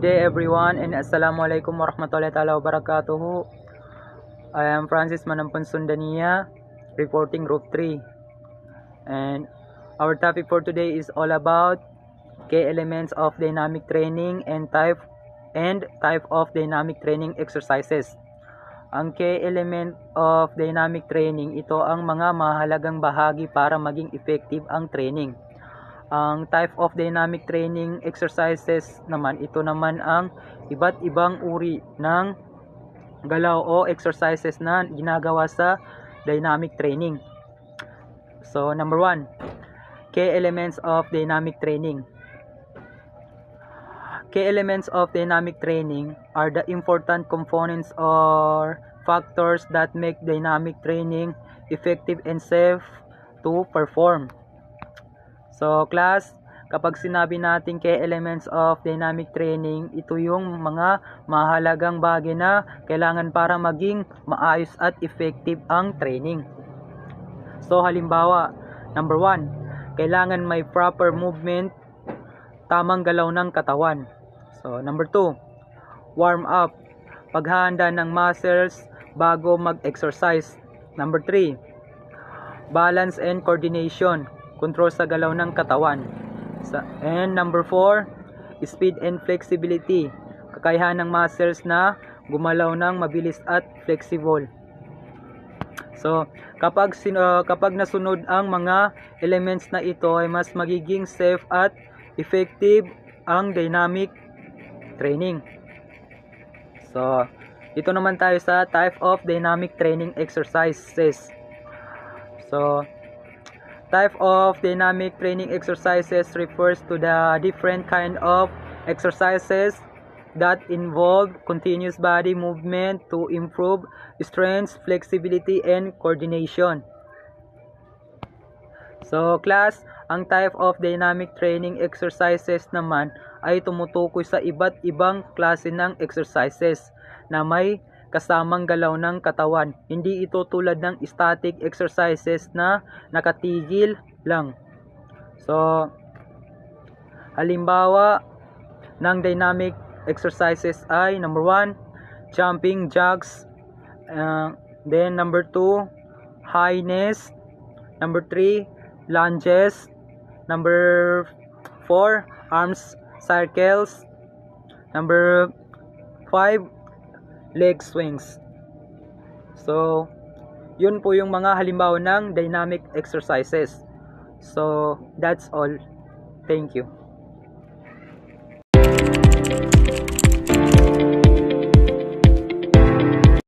day everyone, and Assalamualaikum warahmatullahi ta'ala wabarakatuh. I am Francis Manampon Sundania, reporting Group 3. And our topic for today is all about key elements of dynamic training and type of dynamic training exercises. Ang key element of dynamic training, ito ang mga mahalagang bahagi para maging effective ang training. Ang type of dynamic training exercises naman, ito naman ang iba't ibang uri ng galaw o exercises na ginagawa sa dynamic training. So, number 1, key elements of dynamic training. Key elements of dynamic training are the important components or factors that make dynamic training effective and safe to perform. So, class, kapag sinabi natin key elements of dynamic training, ito yung mga mahalagang bagay na kailangan para maging maayos at effective ang training. So, halimbawa, number 1, kailangan may proper movement, tamang galaw ng katawan. So, number 2, warm up, paghahanda ng muscles bago mag-exercise. Number 3, balance and coordination, control sa galaw ng katawan. And number 4, speed and flexibility, kakayahan ng muscles na gumalaw ng mabilis at flexible. So, kapag nasunod ang mga elements na ito, ay mas magiging safe at effective ang dynamic training. So, ito naman tayo sa type of dynamic training exercises. So, type of dynamic training exercises refers to the different kind of exercises that involve continuous body movement to improve strength, flexibility, and coordination. So, class, ang type of dynamic training exercises naman ay tumutukoy sa iba't ibang klase ng exercises na may kasamang galaw ng katawan. Hindi ito tulad ng static exercises na nakatigil lang. So, halimbawa ng dynamic exercises ay number 1, jumping jacks, then number 2, high knees, number 3, lunges, number 4, arms circles, number 5, leg swings. So, yun po yung mga halimbawa ng dynamic exercises. So, that's all. Thank you.